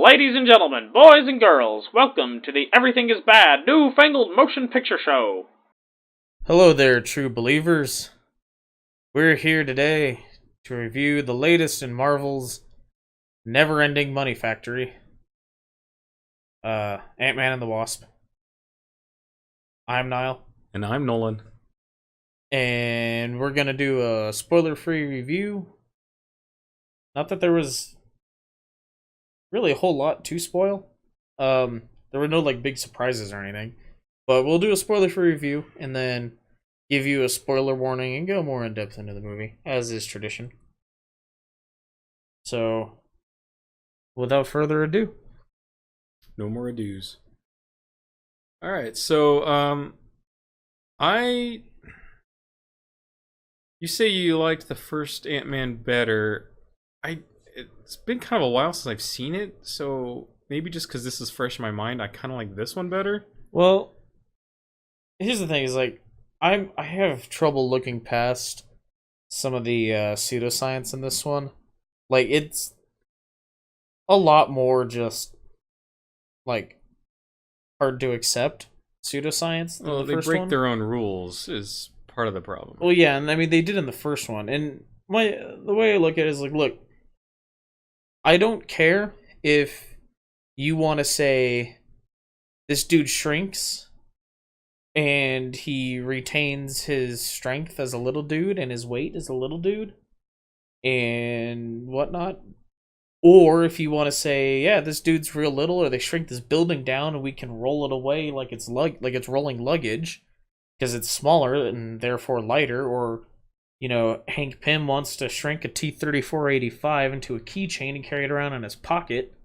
Ladies and gentlemen, boys and girls, welcome to the Everything is Bad new Fangled motion picture show. Hello there, true believers. We're here today to review the latest in Marvel's never-ending money factory, Ant-Man and the Wasp. I'm Niall. And I'm Nolan. And we're gonna do a spoiler-free review. Not that there was really a whole lot to spoil. There were no big surprises or anything. But we'll do a spoiler-free review and then give you a spoiler warning and go more in depth into the movie, as is tradition. So, without further ado. No more ados. Alright, so, you say you liked the first Ant-Man better. It's been kind of a while since I've seen it, so maybe just because this is fresh in my mind, I kind of like this one better. Well, here's the thing: is I have trouble looking past some of the pseudoscience in this one. It's a lot more just hard to accept pseudoscience than Well, the they first break one. their own rules is part of the problem. Well, yeah, and I mean they did in the first one. And the way I look at it is look, I don't care if you want to say this dude shrinks and he retains his strength as a little dude and his weight as a little dude and whatnot. Or if you want to say, yeah, this dude's real little, or they shrink this building down and we can roll it away like it's rolling luggage because it's smaller and therefore lighter. Or Hank Pym wants to shrink a T-3485 into a keychain and carry it around in his pocket.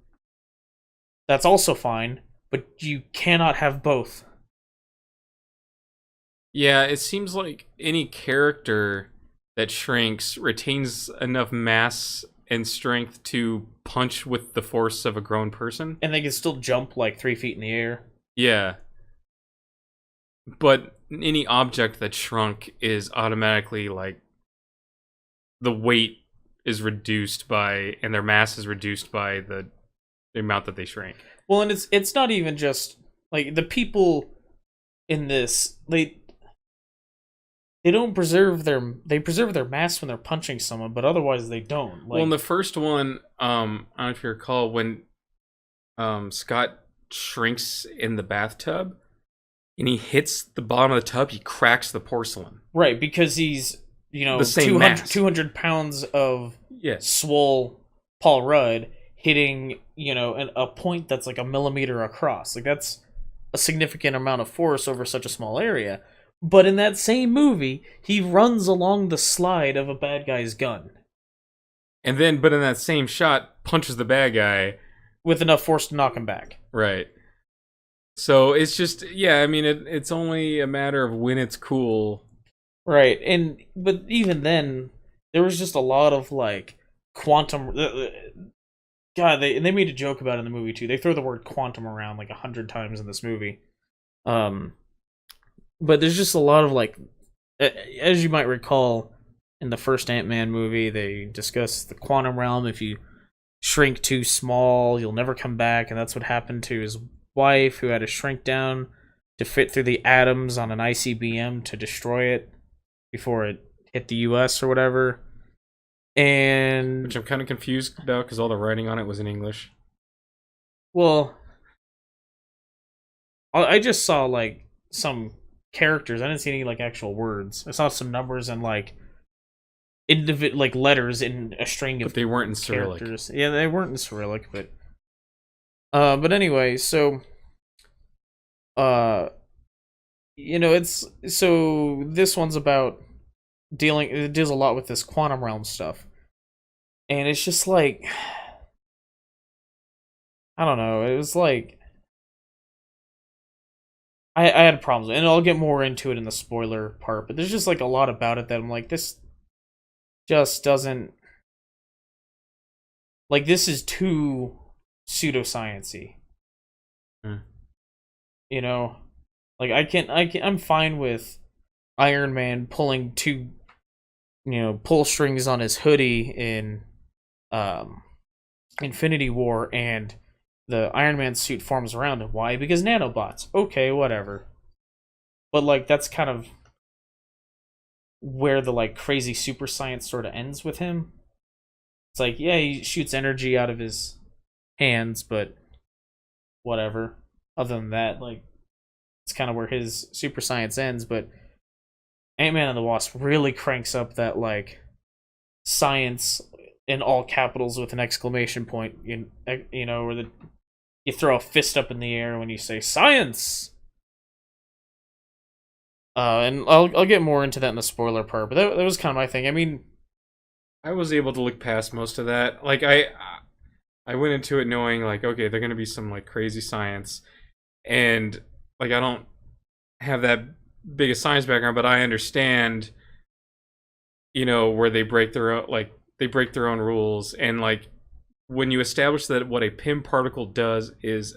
That's also fine, but you cannot have both. Yeah, it seems like any character that shrinks retains enough mass and strength to punch with the force of a grown person. And they can still jump 3 feet in the air. Yeah. But any object that shrunk is automatically the weight is reduced by, and their mass is reduced by the amount that they shrink. Well, and it's not even just the people in this, they don't preserve their mass when they're punching someone, but otherwise they don't. Well, in the first one, I don't know if you recall when Scott shrinks in the bathtub and he hits the bottom of the tub, he cracks the porcelain. Right, because he's the same 200 pounds of Yeah. swole Paul Rudd hitting a point that's a millimeter across. That's a significant amount of force over such a small area. But in that same movie, he runs along the slide of a bad guy's gun. And then, but in that same shot, punches the bad guy. With enough force to knock him back. Right. So it's just, yeah, I mean, it's only a matter of when it's cool. Right, but even then, there was just a lot of, quantum... God, they made a joke about it in the movie, too. They throw the word quantum around 100 times in this movie. But there's just a lot of as you might recall, in the first Ant-Man movie, they discuss the quantum realm. If you shrink too small, you'll never come back, and that's what happened to his wife, who had to shrink down to fit through the atoms on an ICBM to destroy it before it hit the US or whatever. And which I'm kind of confused about because all the writing on it was in English. Well, I just saw some characters. I didn't see any actual words. I saw some numbers and letters in a string of But they weren't in Cyrillic. Characters. Yeah, they weren't in Cyrillic, but anyway, so it's so this one's about it deals a lot with this quantum realm stuff. And it's just I don't know, it was I had problems, and I'll get more into it in the spoiler part, but there's just a lot about it that I'm this just doesn't this is too pseudoscience-y. I'm fine with Iron Man pulling two pull strings on his hoodie in Infinity War and the Iron Man suit forms around him. Why? Because nanobots. Okay, whatever. But like that's kind of where the like crazy super science sort of ends with him. It's like, yeah, he shoots energy out of his hands, but whatever. Other than that, like it's kind of where his super science ends, but Ant-Man and the Wasp really cranks up that like science in all capitals with an exclamation point. You know, where you throw a fist up in the air when you say science. And I'll get more into that in the spoiler part, but that was kind of my thing. I mean, I was able to look past most of that. Like I went into it knowing like, okay, they're gonna be some like crazy science, and like I don't have that big a science background, but I understand, you know, where they break their own rules, and like when you establish that what a Pym particle does is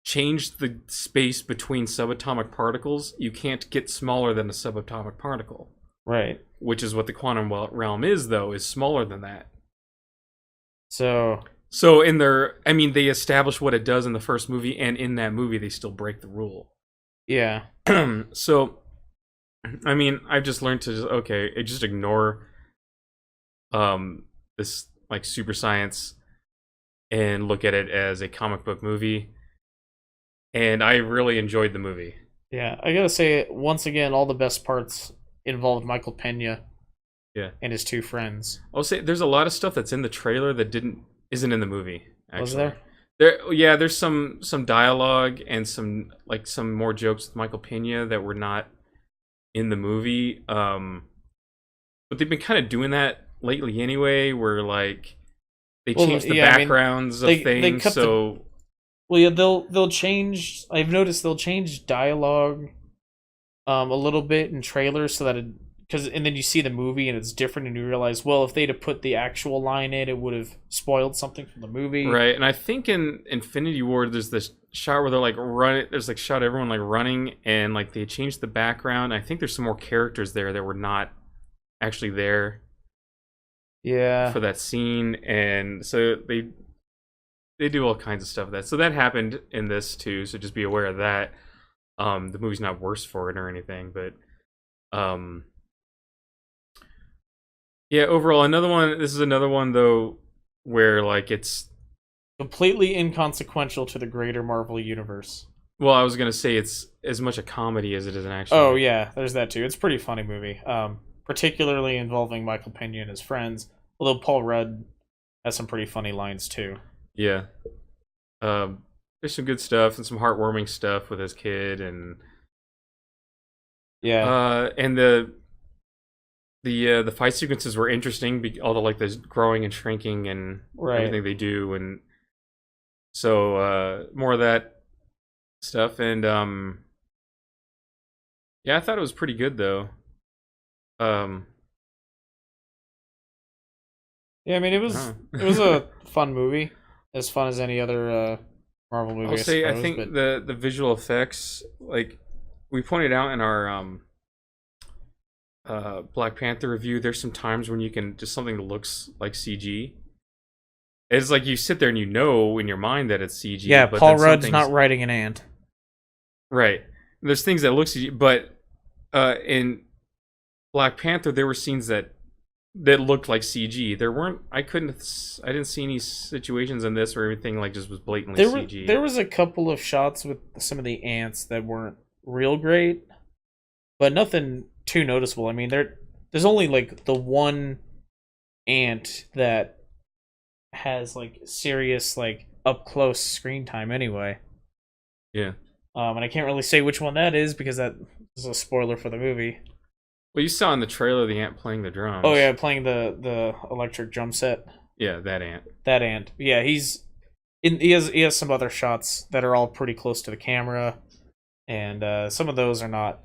change the space between subatomic particles, you can't get smaller than a subatomic particle. right. Which is what the quantum realm is, though, is smaller than that. So in their, I mean, they establish what it does in the first movie, and in that movie, they still break the rule. yeah. So, I mean, I've just learned to just ignore this like super science and look at it as a comic book movie. And I really enjoyed the movie. Yeah, I gotta say, once again, all the best parts involved Michael Pena. Yeah. And his two friends. I'll say there's a lot of stuff that's in the trailer that isn't in the movie. Actually. Was there? There's some dialogue and some more jokes with Michael Pena that were not in the movie. But they've been kind of doing that lately anyway, where like they change the backgrounds of things. Well, yeah, they'll change. I've noticed they'll change dialogue a little bit in trailers so that and then you see the movie and it's different, and you realize, well, if they'd have put the actual line in, it would have spoiled something from the movie. Right, and I think in Infinity War, there's this shot where they're like running. There's like shot everyone like running, and like they changed the background. I think there's some more characters there that were not actually there. Yeah. For that scene, and so they do all kinds of stuff with that. So that happened in this too. So just be aware of that. The movie's not worse for it or anything, but yeah. Overall, this is another one though where like it's completely inconsequential to the greater Marvel universe. Well, I was gonna say it's as much a comedy as it is an action. Oh yeah, there's that too. It's a pretty funny movie. Particularly involving Michael Pena and his friends. Although Paul Rudd has some pretty funny lines too. Yeah. There's some good stuff and some heartwarming stuff with his kid, and yeah. And the fight sequences were interesting, all the like the growing and shrinking and everything they do, and so more of that stuff. And yeah, I thought it was pretty good though. Yeah, I mean, it was a fun movie, as fun as any other Marvel movie. I think the visual effects, like we pointed out in our Black Panther review, there's some times when you can just something that looks like CG. It's like you sit there and you know in your mind that it's CG. Yeah, but Paul Rudd's not writing an ant. Right. There's things that look CG, but in Black Panther there were scenes that looked like CG. I didn't see any situations in this where everything like just was blatantly CG. There was a couple of shots with some of the ants that weren't real great, but nothing too noticeable. I mean, there's only like the one ant that has like serious like up close screen time anyway. Yeah. And I can't really say which one that is because that is a spoiler for the movie. Well, you saw in the trailer the ant playing the drums. Oh yeah, playing the electric drum set. Yeah, that ant. That ant. Yeah, he has some other shots that are all pretty close to the camera, and some of those are not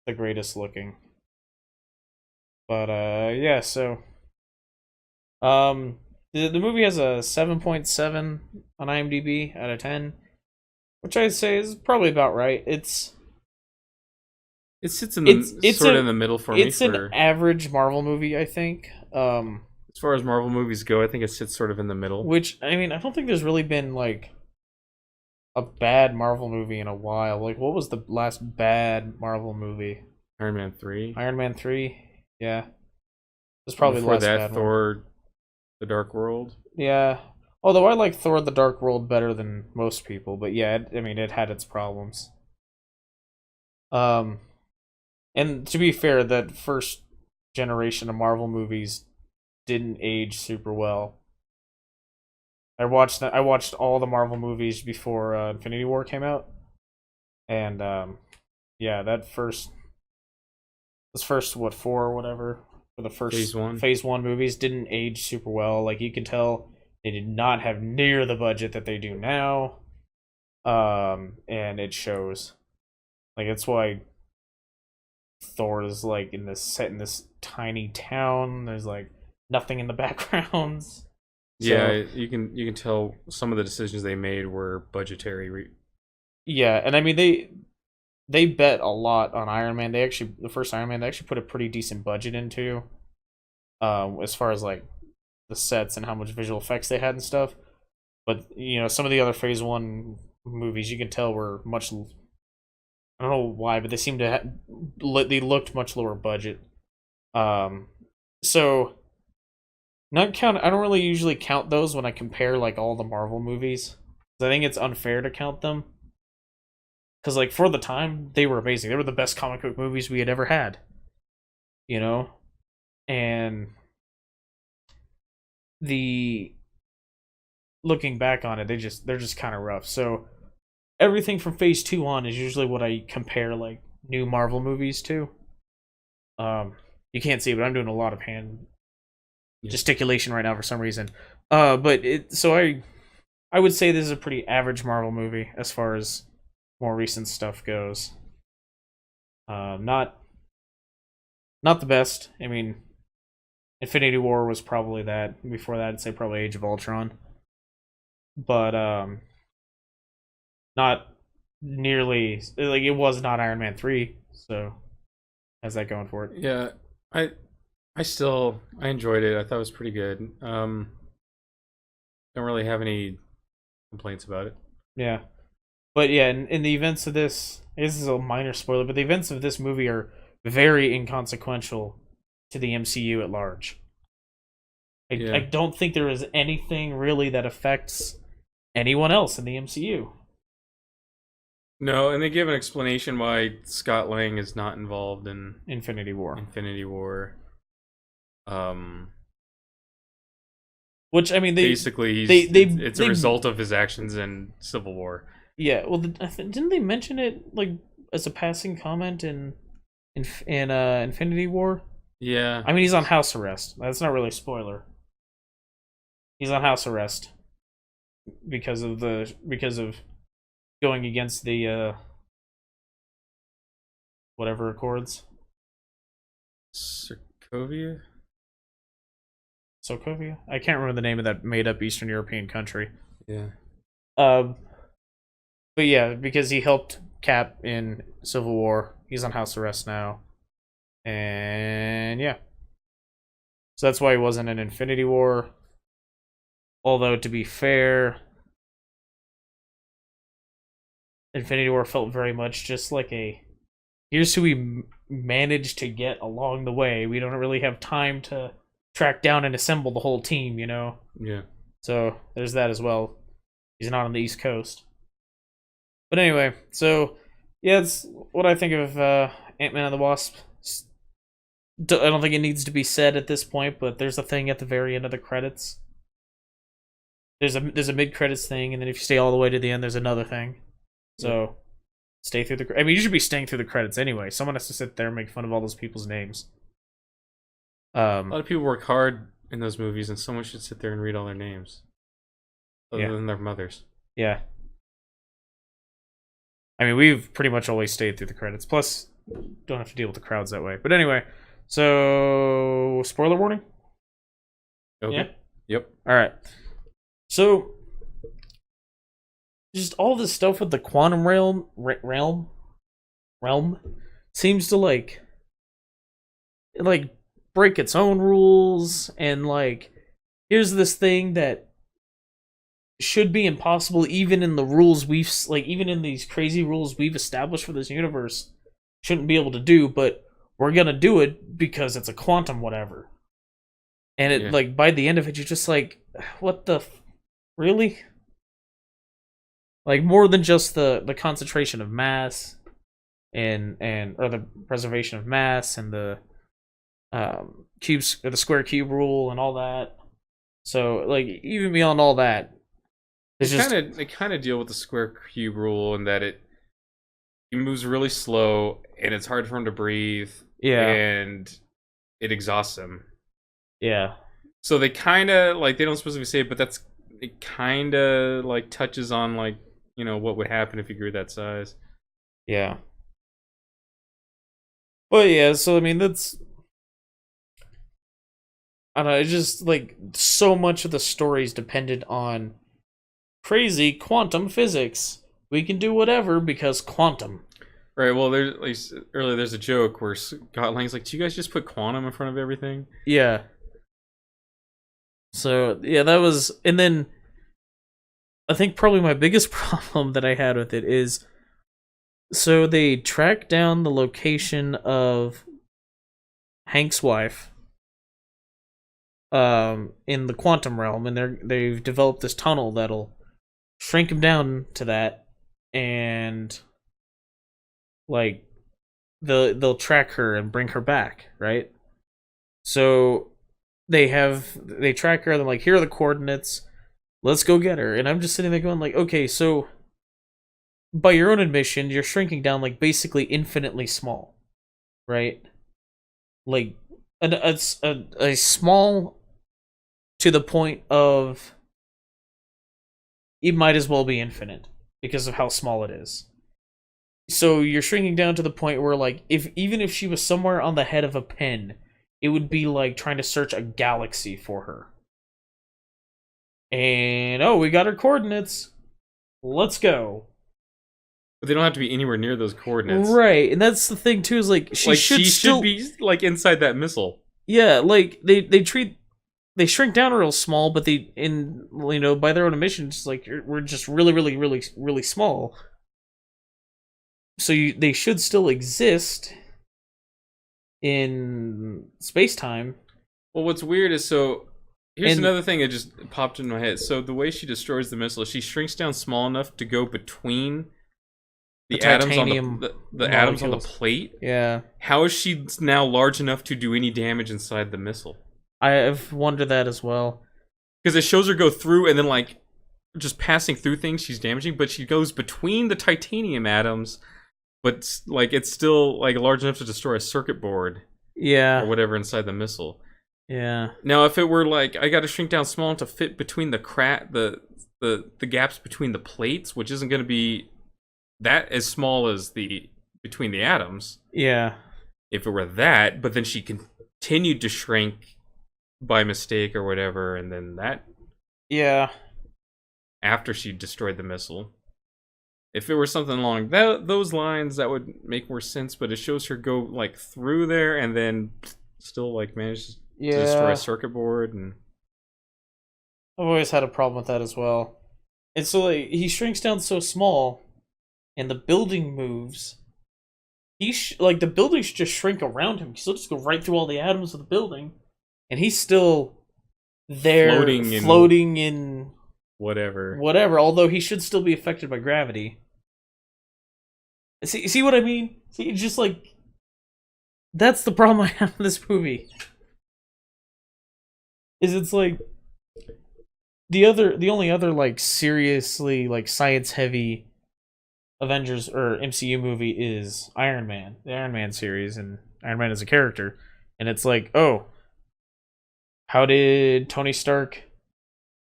the greatest looking. But yeah, so the movie has a 7.7 on IMDb out of 10, which I'd say is probably about right. It sits in the in the middle for me. It's an average Marvel movie, I think. As far as Marvel movies go, I think it sits sort of in the middle. Which, I mean, I don't think there's really been like a bad Marvel movie in a while. Like, what was the last bad Marvel movie? Iron Man 3. Iron Man 3? Yeah. That's probably the Before last that, bad one. Thor: The Dark World. Yeah. Although I like Thor: The Dark World better than most people, but yeah, I mean, it had its problems. Um, and to be fair, that first generation of Marvel movies didn't age super well. I watched all the Marvel movies before Infinity War came out, and yeah, this first what four or whatever for the first phase 1 movies didn't age super well. Like you can tell, they did not have near the budget that they do now, and it shows. Like it's why Thor is like set in this tiny town. There's like nothing in the backgrounds. Yeah, you can tell some of the decisions they made were budgetary. Yeah, and I mean they bet a lot on Iron Man. The first Iron Man, they actually put a pretty decent budget into, as far as like the sets and how much visual effects they had and stuff. But you know, some of the other Phase 1 movies, you can tell were much. I don't know why, but they seemed to they looked much lower budget. So not count. I don't really usually count those when I compare like all the Marvel movies. I think it's unfair to count them. Because, like, for the time, they were amazing. They were the best comic book movies we had ever had. You know? And looking back on it, they're just kind of rough. So, everything from Phase 2 on is usually what I compare, like, new Marvel movies to. You can't see it, but I'm doing a lot of hand gesticulation right now for some reason. So I would say this is a pretty average Marvel movie as far as more recent stuff goes. Not the best. I mean, Infinity War was probably that. Before that, I'd say probably Age of Ultron. But not nearly like it was not Iron Man 3. So how's that going for it? Yeah, I enjoyed it. I thought it was pretty good. Don't really have any complaints about it. Yeah. But yeah, in the events of this is a minor spoiler, but the events of this movie are very inconsequential to the MCU at large. I don't think there is anything really that affects anyone else in the MCU. No, and they give an explanation why Scott Lang is not involved in Infinity War. Which I mean, basically it's a result of his actions in Civil War. Yeah, well, didn't they mention it like as a passing comment in Infinity War? Yeah, I mean, he's on house arrest. That's not really a spoiler. He's on house arrest because of going against the whatever accords. Sokovia? I can't remember the name of that made-up Eastern European country. Yeah. But yeah, because he helped Cap in Civil War, he's on house arrest now. And yeah. So that's why he wasn't in Infinity War. Although, to be fair, Infinity War felt very much just like here's who we managed to get along the way. We don't really have time to track down and assemble the whole team, you know? Yeah. So there's that as well. He's not on the East Coast. But anyway, so yeah, it's what I think of Ant-Man and the Wasp. I don't think it needs to be said at this point, but there's a thing at the very end of the credits. There's a mid-credits thing, and then if you stay all the way to the end, there's another thing. So stay through I mean, you should be staying through the credits anyway. Someone has to sit there and make fun of all those people's names. A lot of people work hard in those movies, and someone should sit there and read all their names, other than their mothers. Yeah. I mean, we've pretty much always stayed through the credits. Plus, don't have to deal with the crowds that way. But anyway, so spoiler warning. Okay. Yeah? Yep. All right. So, just all this stuff with the quantum realm seems to like break its own rules, and like here's this thing that should be impossible, even in the rules even in these crazy rules we've established for this universe, shouldn't be able to do, but we're gonna do it because it's a quantum whatever. And it like by the end of it, you're just like, what the really? Like more than just the concentration of mass and or the preservation of mass and the cubes or the square cube rule and all that. So like even beyond all that, they kind of deal with the square cube rule in that he moves really slow and it's hard for him to breathe. Yeah, and it exhausts him. Yeah. So they kind of like they don't specifically say it, but it kind of like touches on like what would happen if you grew that size. Yeah. But yeah, so I mean that's. I don't know, it's just like so much of the stories depended on crazy quantum physics. We can do whatever because quantum. Right, well, there's at least earlier there's a joke where Scott Lang's like, "Do you guys just put quantum in front of everything?" Yeah. So yeah, that was, and then I think probably my biggest problem that I had with it is, so they track down the location of Hank's wife, in the quantum realm, and they've developed this tunnel that'll shrink him down to that, and like they'll track her and bring her back, right? So they track her and they're like, here are the coordinates, let's go get her. And I'm just sitting there going like, okay, so by your own admission, you're shrinking down like basically infinitely small, right? Like a small to the point of it might as well be infinite because of how small it is. So you're shrinking down to the point where like even if she was somewhere on the head of a pin, it would be like trying to search a galaxy for her. And we got her coordinates. Let's go. But they don't have to be anywhere near those coordinates. Right, and that's the thing too, is like she should be like inside that missile. Yeah, like they shrink down real small, but by their own admission, just like we're just really, really, really, really small. So they should still exist in space-time. Well, what's weird is here's another thing that just popped in my head. So the way she destroys the missile, she shrinks down small enough to go between the atoms on the atoms on the plate. Yeah. How is she now large enough to do any damage inside the missile? I've wondered that as well. Because it shows her go through and then like just passing through things she's damaging, but she goes between the titanium atoms, but like it's still like large enough to destroy a circuit board. Yeah. Or whatever inside the missile. Yeah. Now if it were like I gotta shrink down small to fit between the gaps between the plates, which isn't gonna be that as small as between the atoms. Yeah. If it were that, but then she continued to shrink by mistake or whatever, and then that. Yeah. After she destroyed the missile. If it were something along those lines, that would make more sense, but it shows her go like through there and then still like manage to destroy a circuit board. And I've always had a problem with that as well. And so like he shrinks down so small, and the building moves. The buildings just shrink around him. He'll just go right through all the atoms of the building, and he's still there, floating in whatever. Although he should still be affected by gravity. See what I mean? See, it's just like that's the problem I have with this movie. Is it's like the only other like seriously like science heavy Avengers or MCU movie is Iron Man, the Iron Man series, and Iron Man is a character, and it's like, how did Tony Stark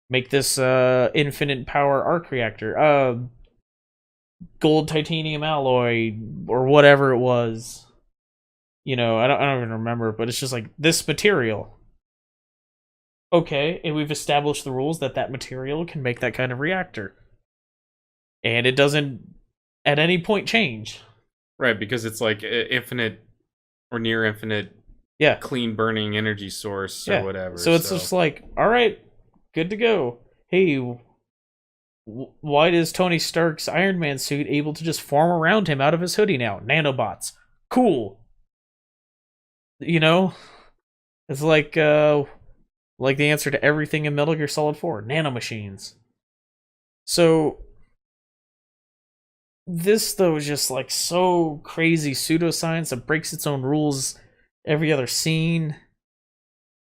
make this infinite power arc reactor? Gold titanium alloy or whatever it was. I don't even remember, but it's just like this material. Okay, and we've established the rules that material can make that kind of reactor. And it doesn't at any point change. Right, because it's like infinite or near infinite clean burning energy source or whatever. So it's just like, all right, good to go. Hey, Why is Tony Stark's Iron Man suit able to just form around him out of his hoodie now? Nanobots. Cool. You know? It's like the answer to everything in Metal Gear Solid 4. Nanomachines. So this though is just like so crazy pseudoscience that breaks its own rules every other scene.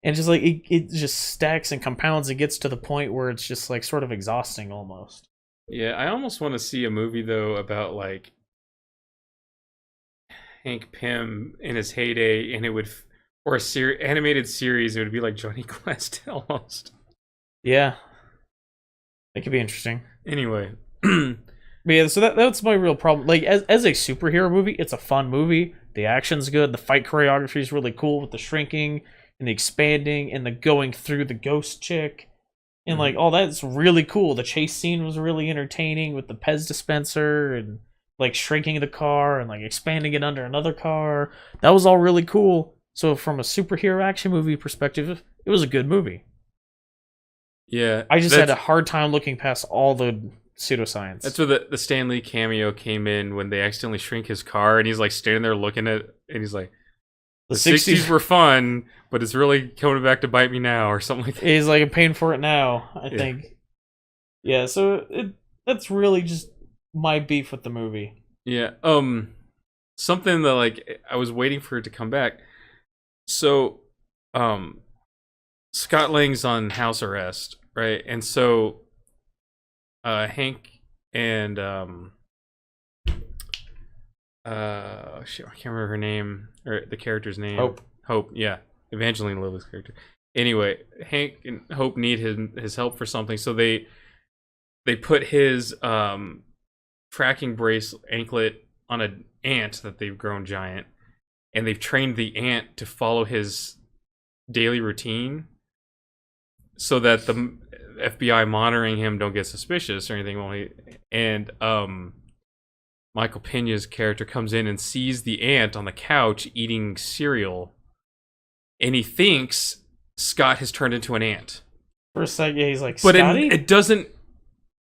And just like it just stacks and compounds and gets to the point where it's just like sort of exhausting almost. Yeah, I almost want to see a movie though about like Hank Pym in his heyday, and it would, or a animated series. It would be like Johnny Quest almost. Yeah, that could be interesting. Anyway, but yeah, so that's my real problem. Like as a superhero movie, it's a fun movie. The action's good. The fight choreography is really cool with the shrinking and the expanding and the going through the ghost chick. And like all that's really cool. The chase scene was really entertaining with the Pez dispenser and like shrinking the car and like expanding it under another car. That was all really cool. So from a superhero action movie perspective, it was a good movie. Yeah, I just had a hard time looking past all the pseudoscience. That's where the Stan Lee cameo came in, when they accidentally shrink his car and he's like standing there looking at it, and he's like, the 60s were fun, but it's really coming back to bite me now, or something like that. He's like, I'm paying for it now, I think. Yeah, so that's really just my beef with the movie. Yeah. Something that like I was waiting for it to come back. So, Scott Lang's on house arrest, right? And so, Hank and shit, I can't remember her name, or the character's name. Hope, yeah, Evangeline Lilly's character. Anyway, Hank and Hope need his help for something, so they put his tracking brace anklet on an ant that they've grown giant, and they've trained the ant to follow his daily routine, so that the FBI monitoring him don't get suspicious or anything. And Michael Pena's character comes in and sees the ant on the couch eating cereal, and he thinks Scott has turned into an ant. For a second, yeah, he's like, but Scotty? It doesn't.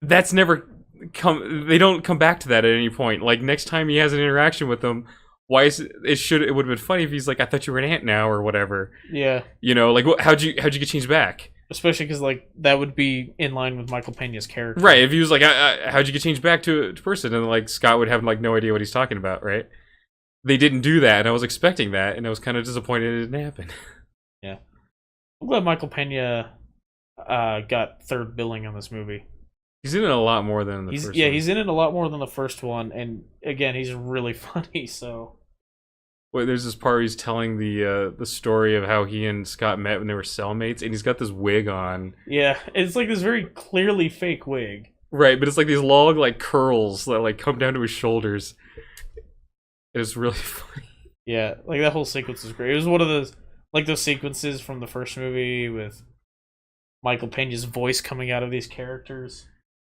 That's never come. They don't come back to that at any point. Like next time he has an interaction with them, why is it? It would have been funny if he's like, I thought you were an ant now, or whatever. Yeah. You know, like how'd you get changed back? Especially because like that would be in line with Michael Pena's character, right? If he was like, how'd you get changed back to a person, and like Scott would have like no idea what he's talking about, right? They didn't do that, and I was expecting that, and I was kind of disappointed it didn't happen. Yeah, I'm glad Michael Pena got third billing on this movie. He's in it a lot more than the first one. Yeah, he's in it a lot more than the first one, and again, he's really funny. So, wait, there's this part where he's telling the story of how he and Scott met when they were cellmates, and he's got this wig on. Yeah, it's like this very clearly fake wig. Right, but it's like these long like curls that like come down to his shoulders. It's really funny. Yeah, like that whole sequence is great. It was one of those sequences from the first movie with Michael Pena's voice coming out of these characters.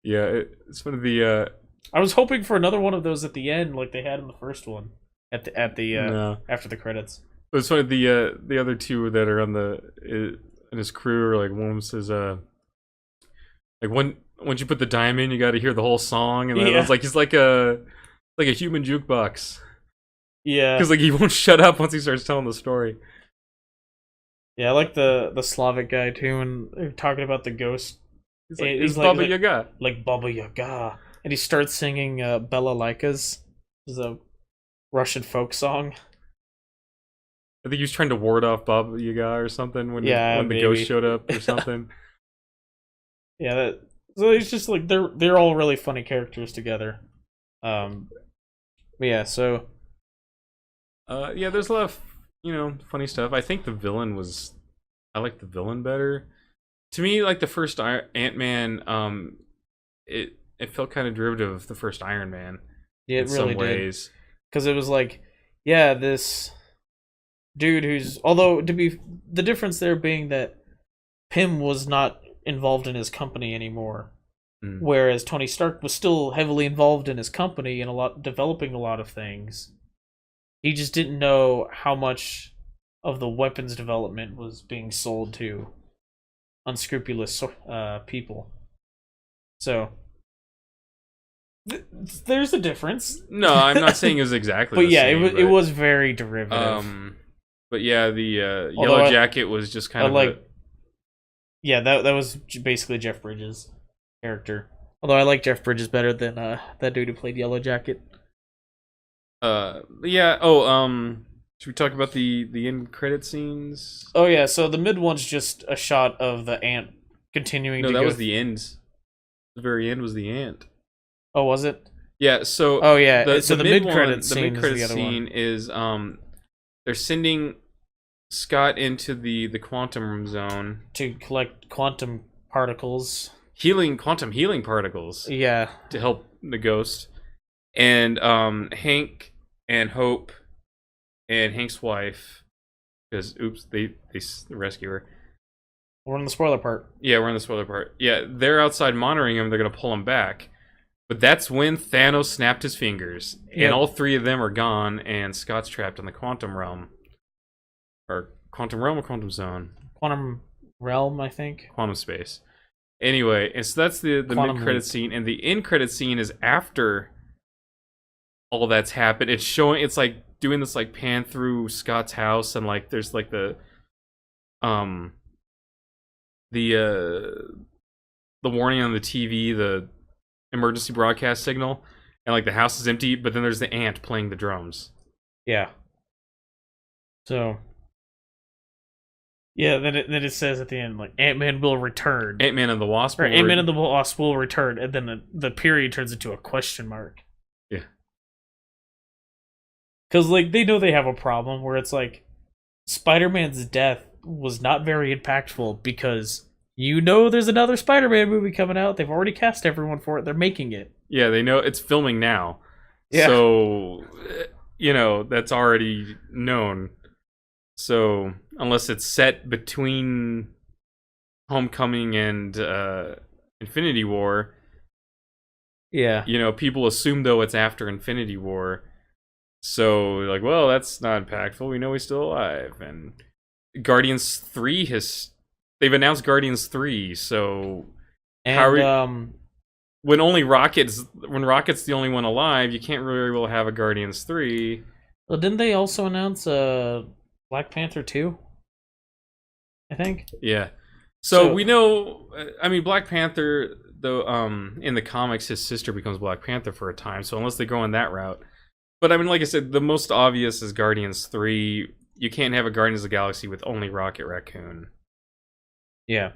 Yeah, it's one of the. I was hoping for another one of those at the end, like they had in the first one, after the credits. But it's funny, the other two that are on in his crew are like, one says like once you put the dime in, you got to hear the whole song, and then it's like he's like a human jukebox. Yeah, because like he won't shut up once he starts telling the story. Yeah, I like the Slavic guy too, and they're talking about the ghost. He's Baba Yaga. Like Baba Yaga. And he starts singing Bela Lyka's. It's a Russian folk song. I think he was trying to ward off Baba Yaga or something when the ghost showed up or something. Yeah, so it's just like they're all really funny characters together. Yeah, so yeah, there's a lot of funny stuff. I think I like the villain better. To me, like the first Ant-Man, it felt kind of derivative of the first Iron Man. Yeah, it really did. Ways. Because it was like, yeah, this dude the difference there being that Pym was not involved in his company anymore, whereas Tony Stark was still heavily involved in his company and developing a lot of things. He just didn't know how much of the weapons development was being sold to unscrupulous people. So There's a difference. No, I'm not saying it was exactly but the yeah, same. it was very derivative. But yeah, the Although Yellow Jacket was just kind of like, yeah, that was basically Jeff Bridges' character. Although I like Jeff Bridges better than that dude who played Yellow Jacket. yeah. Oh, should we talk about the end credit scenes? Oh yeah, so the mid one's just a shot of the ant continuing No, to that go. was the end. The very end was the ant. Oh, was it? Yeah. So. Oh yeah. So the mid credit the scene mid credit is the other scene one. is they're sending Scott into the quantum zone To collect quantum particles. quantum healing particles. Yeah. To help the ghost. And Hank and Hope and Hank's wife, because oops, they rescue her. We're in the spoiler part. Yeah, we're in the spoiler part. Yeah, they're outside monitoring him. They're gonna pull him back, but that's when Thanos snapped his fingers, and all three of them are gone, and Scott's trapped in the quantum realm, or quantum zone. Quantum realm, I think. Quantum space. Anyway, and so that's the mid credit scene, and the end credit scene is after all that's happened. It's showing. It's like doing this like pan through Scott's house, and like there's like the warning on the TV, the emergency broadcast signal, and like the house is empty, but then there's the ant playing the drums. Yeah. So. Yeah, then it says at the end like Ant-Man will return. Ant-Man and the Wasp. Or Ant-Man and the Wasp will return, and then the period turns into a question mark. Yeah. Because like they know they have a problem where it's like Spider-Man's death was not very impactful because there's another Spider-Man movie coming out. They've already cast everyone for it. They're making it. Yeah, they know it's filming now. Yeah. So, that's already known. So, unless it's set between Homecoming and Infinity War, yeah, people assume though it's after Infinity War. So, like, well, that's not impactful. We know he's still alive. And Guardians 3 they've announced Guardians 3, so and when Rocket's the only one alive, you can't really well have a Guardians 3. Well, didn't they also announce Black Panther 2? I think. Yeah. So we know. I mean, Black Panther, though. In the comics, his sister becomes Black Panther for a time. So unless they go in that route, but I mean, like I said, the most obvious is Guardians 3. You can't have a Guardians of the Galaxy with only Rocket Raccoon. Yeah.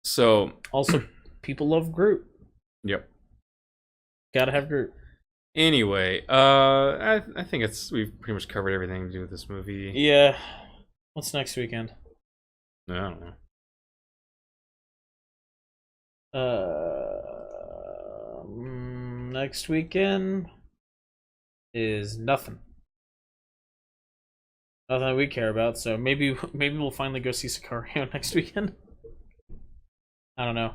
So also, people love Groot. Yep. Gotta have Groot. Anyway, I think we've pretty much covered everything to do with this movie. Yeah. What's next weekend? I don't know. Next weekend is nothing. Nothing that we care about. So maybe we'll finally go see Sicario next weekend. I don't know.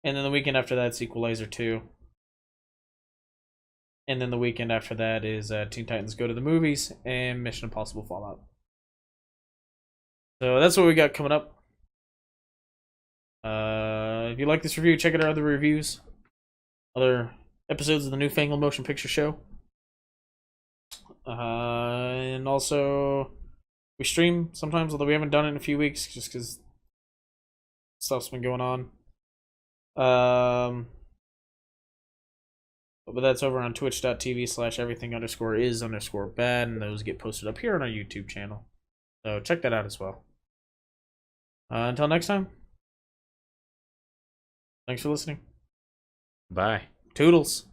And then the weekend after that's Equalizer 2. And then the weekend after that is Teen Titans Go to the Movies and Mission Impossible Fallout. So that's what we got coming up. If you like this review, check out our other reviews. Other episodes of the new Fangled Motion Picture Show. And also, we stream sometimes, although we haven't done it in a few weeks, just because stuff's been going on. But that's over on twitch.tv/everything_is_bad, and those get posted up here on our YouTube channel. So check that out as well. Until next time, thanks for listening. Bye. Toodles.